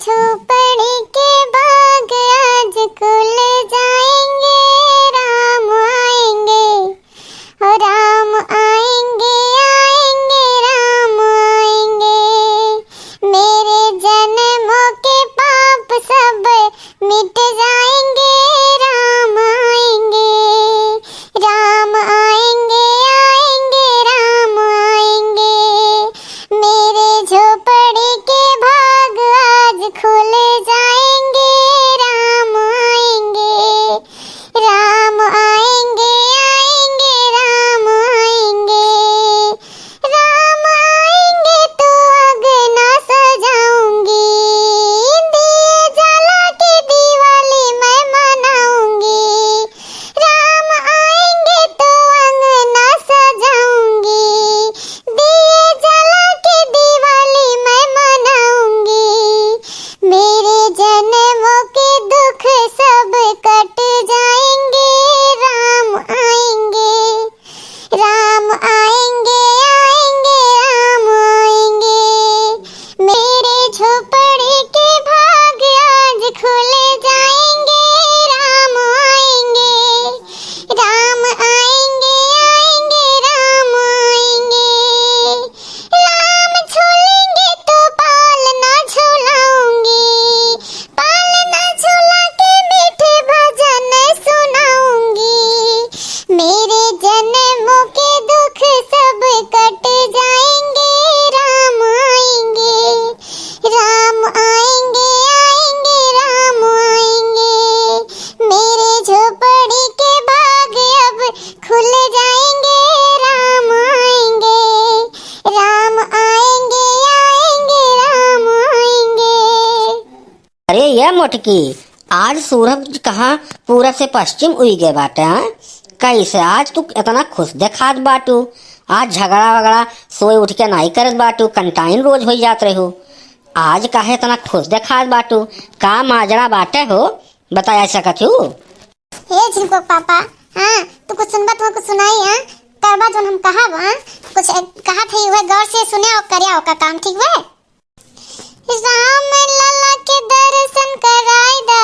झोपड़ी के बाग आज खुल जाएंगे, राम आएंगे, ओ राम आएंगे, आएंगे राम आएंगे। मेरे जन्मों के पाप सब मिट जाएंगे, राम आएंगे, राम आएंगे, आएंगे राम आएंगे। मेरे झोपड़ी के भाग आज खुल जाएंगे, राम आएंगे, राम आएंगे, आएंगे राम आएंगे। राम आएंगे तो अगना सजाऊंगी, दिए जला के दिवाली मैं मनाऊंगी। राम आएंगे तो अंगना सजाऊंगी, दिए जला के दिवाली मैं मनाऊंगी। मेरे जन्मों के दुख सब कट जाएंगे, राम आएंगे, राम आएंगे, आएंगे राम आएंगे। मेरे झोपड़ी के भाग आज खुल जाएंगे, राम आएंगे, राम आएंगे, आएंगे राम आएंगे। राम झूलेंगे तो पालना झूलाऊंगी, पालना झूला के मीठे भजन सुनाऊंगी। मेरे जन्मों के दुख सब कट जाएंगे, राम आएंगे, राम आएंगे, आएंगे राम आएंगे। मेरे झोपड़ी के बाग अब खुल जाएंगे, राम आएंगे, राम आएंगे, आएंगे राम आएंगे। अरे ये मोटकी, आज सूरज कहाँ पूरब से पश्चिम उई गए बाटे। हाँ, कैसे आज तू इतना खुश देखात बाटू? आज झगड़ा वगड़ा सोए उठ के नहीं करत बाटू, कंटाइन रोज हो जात रहो। आज काहे इतना खुश देखात बाटू? का माजरा बाटे हो, बताया सकत हूँ? हे झिनको पापा, हाँ तू कुछ सुनबा तो कुछ सुनाई। हाँ करबा जो हम कहा कुछ कहा थे वह गौर से सुने और करिया का काम, ठीक है? राम लला के दर्शन कराई दा,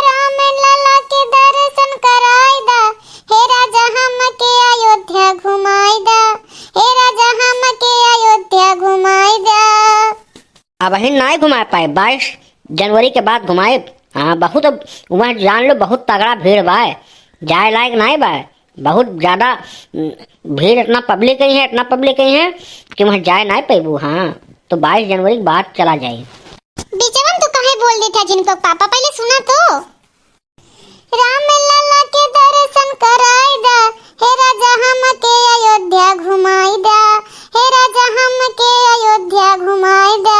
राम लला के दर्शन कराई दा। हे राजा हम के अयोध्या घुमाई दा, हे राजा हम के अयोध्या घुमाई दा। अब ही नहीं घुमा पाए, 22 जनवरी के बाद घुमाए। हाँ बहुत, वहाँ जान लो बहुत तगड़ा भीड़ बा, जाए लायक नहीं बा, बहुत ज्यादा भीड़, इतना पब्लिक ही है, इतना पब्लिक ही है कि वहाँ जाए नहीं पेबू। हाँ तो 22 जनवरी के बाद चला जाए। बीचवन तो कहे बोल दी था जिनको पापा, पहले सुना तो। राम लला के दर्शन कराई दा, हे राजा हम के अयोध्या घुमाई दा, हे राजा हम के अयोध्या घुमाई दा।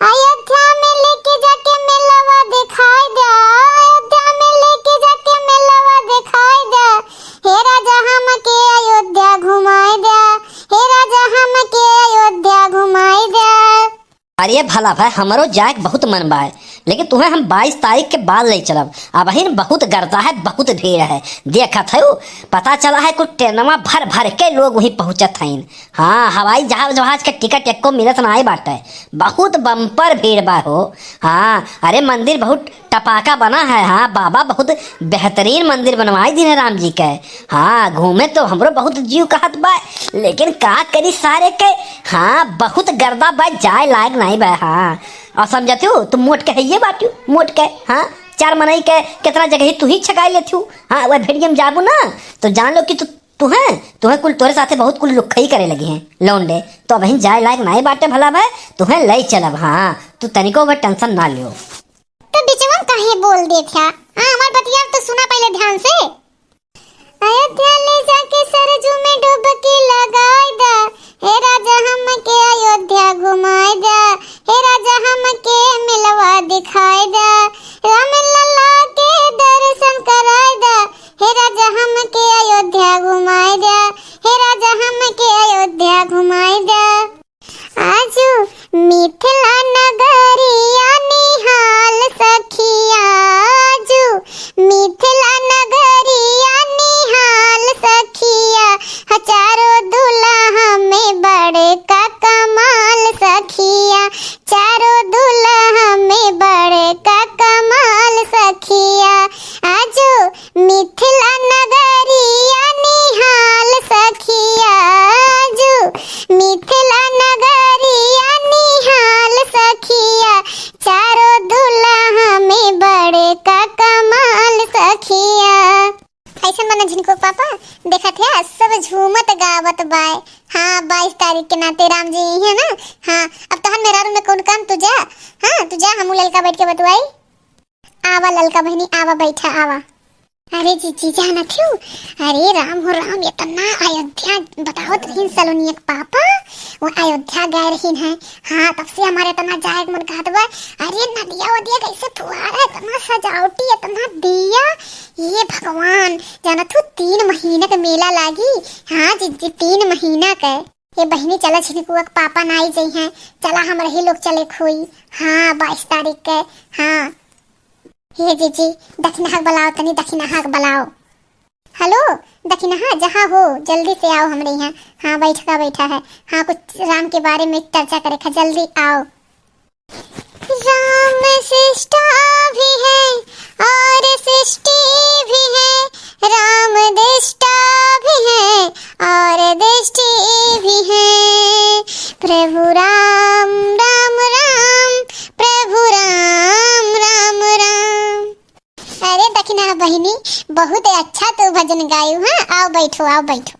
अयोध्या में लेके जाके मेलावा दिखाई दा, अयोध्या में लेके जाके मेलावा दिखाई दा। हे राजा हम के अयोध्या घुमाई दा, हे राजा हम के अयोध्या घुमाई दा। अरे भला भाई, हमारो जाए बहुत मन बा, लेकिन तुम्हें हम 22 तारीख के बाद ले चलब। अब ही बहुत गर्दा है, बहुत भीड़ है, देखा था पता चला है कुछ ट्रेनवा भर भर के लोग वहीं पहुंचत हैं। हाँ हवाई जहाज के टिकट एक को मिलत नहीं बाटे, बहुत बम्पर भीड़ बा हो। हाँ अरे मंदिर बहुत टपाका बना है। हाँ बाबा बहुत बेहतरीन मंदिर बनवाई दी है राम जी के। हाँ घूमे तो हमरो बहुत जीव कहत बा, लेकिन का करी सारे के। हाँ बहुत गर्दा बा, जाए लायक नहीं बा। हाँ और समझती हो तुम मोट के है ये बात मोट के। हाँ 4 मनई के कितना जगह ही तू ही छकाई लेती हूँ। हाँ वह भेड़िया में जाबू ना तो जान लो कि तुम्हें कुल तोरे साथे बहुत कुल लुखई करे लगी हैं लौंडे, तो वहीं जाए लायक नहीं बाटे भला भाई, तुम्हें ले चलब। हाँ तू तनिको वह टेंशन ना लियो। तो बीचवन कहे बोल दे था। हाँ हमार बतिया तो सुना पहले ध्यान से। अयोध्या ले जाके सरजू में डुबकी लगाई दा, हे राजा हम के अयोध्या घुमाई दा, हे राजा हम के मिलवा दिखाई दा। राम लला के दर्शन कराई दा, हे राजा हम के अयोध्या घुमाई दा, हे राजा हम के अयोध्या घुमाई दा। आजू मिथिला नगरिया निहाल सखिया, आजू मिथिला नगरिया निहाल सखिया। चारों दुल्हा में बड़े का कमाल सखिया, भगवान तू जा। हाँ तू जा, हमू ललका बैठ के बतवाई। आवा ललका बहनी आवा, बैठा आवा। अरे जीजी जाना थी। अरे राम हो राम, इतना अयोध्या बताओ तो सलोनी के पापा वो अयोध्या गए रही है। हाँ तब से हमारे इतना जाए मन कहत बा। अरे नदिया वदिया कैसे फुहारा, इतना सजावटी, इतना दिया। ये भगवान जाना थू 3 महीने का मेला लागी। हाँ जीजी 3 महीना का। ये बहनी चला छिड़कुआ के पापा ना आई जाइ हैं, चला हम रही लोग चले खोई। हाँ 22 तारीख के। हाँ हे जीजी दक्षिणा हक बुलाओ, तनी दक्षिणा हक बुलाओ। हेलो दक्षिणा हाँ जहाँ हो जल्दी से आओ हमारे यहाँ। हाँ बैठा है। हाँ कुछ राम के बारे में चर्चा करे खा, जल्दी आओ। राम सृष्टा भी है और सृष्टि भी है, राम दृष्टा भी है और दृष्टि भी है। प्रभु राम राम राम, प्रभु राम राम राम। अरे दक्षिणा बहिनी बहुत अच्छा तो भजन गायू। हाँ आओ बैठो, आओ बैठो।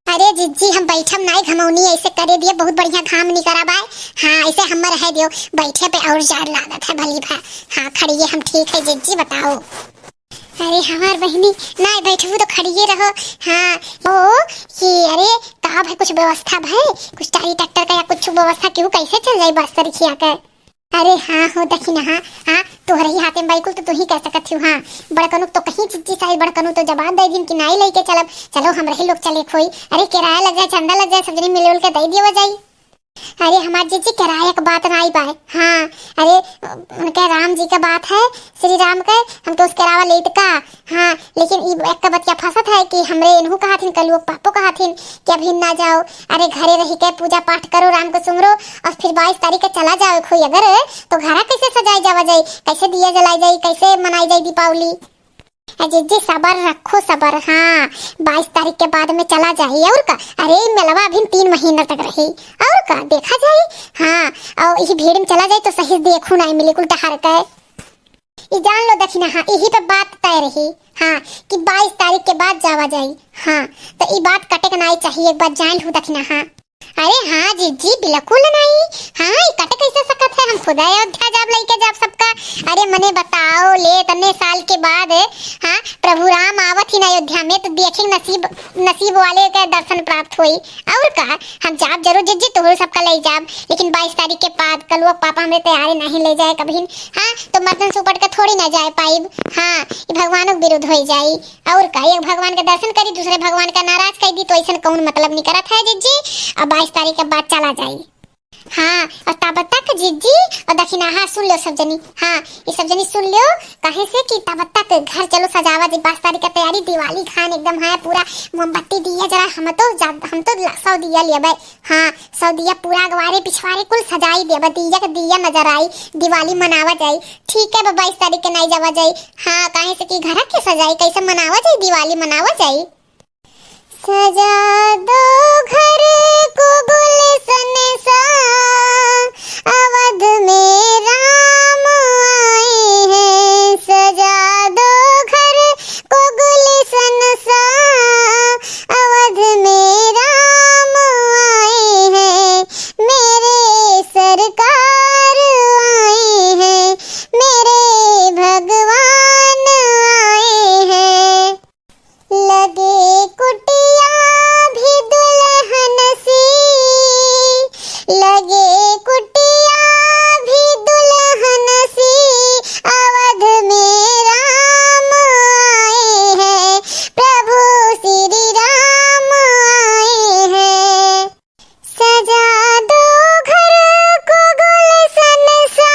अरे जीजी हम बैठम नहीं, घमौनी ऐसे करे दिए, बहुत बढ़िया घाम नहीं करा बाय। हाँ ऐसे हम रह दियो, बैठे पे और जार लागत है भली भा। हाँ खड़िए हम ठीक है जीजी बताओ। अरे हमार बहनी नहीं बैठू तो खड़िए रहो। हाँ ओ ये अरे कहा भाई कुछ व्यवस्था भाई, कुछ टारी ट्रैक्टर का या कुछ व्यवस्था क्यों, कैसे चल जाए बस तरीखिया कर। अरे हाँ हो दक्षिणा हाँ हाँ तोहरे ही हाथे में बाइकुल तो तू ही कह सकत हूँ। हाँ बड़कनु तो कहीं चिज्जी साई बड़कनु तो जवाब दे दिन कि नहीं लेके चलब। चलो हम रहे लोग चले खोई। अरे किराया लग जाए, चंदा लग जाए, सब जने मिल के दे दिया जाई। अरे हमार जीजी किराया का बात नहीं पाए। हाँ अरे उनके राम जी का बात है, श्री राम का, हम तो उस किराया लेट का। हाँ लेकिन एक का बतिया फंसत है कि हमरे इन्हू कहा थी, कल वो पापो कहा थी कि अभी ना जाओ। अरे घरे रही के पूजा पाठ करो, राम को सुमरो और फिर 22 तारीख के चला जाओ खोई। अगर तो घरा कैसे सजाई जावा जाए, कैसे दिया जलाई जाए, कैसे मनाई जाए दीपावली। जीजी सबर रखो सबर। हाँ 22 तारीख के बाद में चला जाए और का। अरे मेलवा अभी 3 महीना तक रही और का देखा जाए। हाँ और ये भीड़ में चला जाए तो सही देखू नहीं मिले उल्टा हार का। ये जान लो दक्षिणा हाँ यही पे बात तय रही। हाँ कि 22 तारीख के बाद जावा जाए। हाँ तो ये बात कटे का नहीं चाहिए, एक बार जान लू दक्षिणा। हाँ अरे हाँ जीजी बिल्कुल नहीं। हाँ ये कटे कैसे सकत है, हम खुद अयोध्या जाब लेके जाब सबका। अरे मने बताओ ले तने साल के बाद हाँ प्रभु राम आवत ही अयोध्या में तो देखे नसीब वाले का दर्शन प्राप्त हुई और का। हम जाब जरूर जीजी तोहर सबका ले जाब, लेकिन 22 तारीख के बाद कल वो पापा हमें तैयारी नहीं ले जाए कभी। हाँ तो मर्दन सुपट का थोड़ी ना जाए पाइब। हाँ ये भगवानों के विरुद्ध हो जाए और का। एक भगवान का दर्शन करी दूसरे भगवान का नाराज कर दी तो ऐसा कौन मतलब नहीं करत है जीजी। अब 22 तारीख के बाद चला जाए। हाँ और तब तक जीजी और दक्षिणा हाँ सुन लो सब जनी। हाँ ये सब जनी सुन लो कहे से कि तब तक घर चलो सजावा जी, 22 तारीख का तैयारी, दिवाली खान एकदम है पूरा मोमबत्ती दिया जरा। हम तो 100 दिया लिया भाई। हाँ 100 दिया पूरा अगवारे पिछवारे कुल सजाई दिया, दिया का दिया नजर आई, दिवाली मनावा जाए। ठीक है 22 तारीख के नहीं जावा जाए। हाँ कहे से कि घर के सजाई कैसे मनावा जाए, दिवाली मनावा जाए। सजा दो घर को गुलशन सा, अवध में राम आए हैं। सजा दो घर को गुलशन सा, अवध में राम आए हैं। मेरे सरकार आए हैं, मेरे भगवान आए हैं। लगे कुटिया भी दुल्हन सी, लगे कुटिया भी दुल्हन सी, अवध में राम आए हैं, प्रभु श्री राम आए हैं। सजा दो घर को गुलशन सा,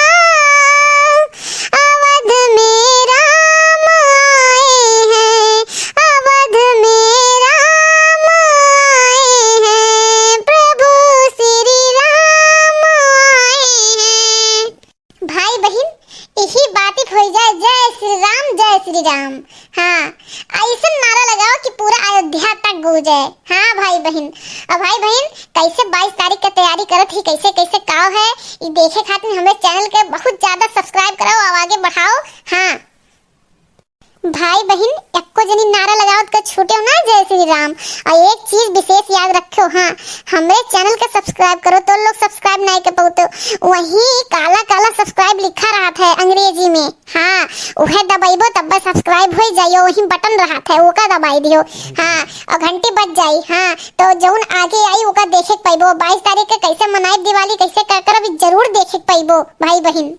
अवध में राम आए हैं, अवध में राम आए हैं, प्रभु श्री राम आए हैं। भाई बहन यही बात हो जाए, जय श्री राम जय श्री राम। हाँ ऐसा नारा लगाओ कि पूरा अयोध्या तक गूंजे। हाँ भाई बहन और भाई बहन कैसे 22 तारीख की तैयारी करत ही, कैसे कैसे काव है ये देखे खातिर हमें चैनल के बहुत ज्यादा सब्सक्राइब कराओ और आगे बढ़ाओ। हाँ भाई बहन एको जनी नारा लगाओ तो छूटे ना जय श्री राम। और एक चीज विशेष याद रखो, हाँ हमरे चैनल के सब्सक्राइब करो तो लोग सब्सक्राइब नहीं कर पाते, वहीं काला काला सब्सक्राइब लिखा रहा है अंग्रेजी में, हाँ उहे दबाइबो तब सब्सक्राइब हो जाइयो, वहीं बटन रहा है ओका दबाई दियो, हाँ और घंटी बज जाई, हाँ तो जौन आगे आई ओका देखे पाइबो। 22 तारीख के कैसे मनाई दिवाली कैसे कर जरूर देखे पाइबो भाई बहन।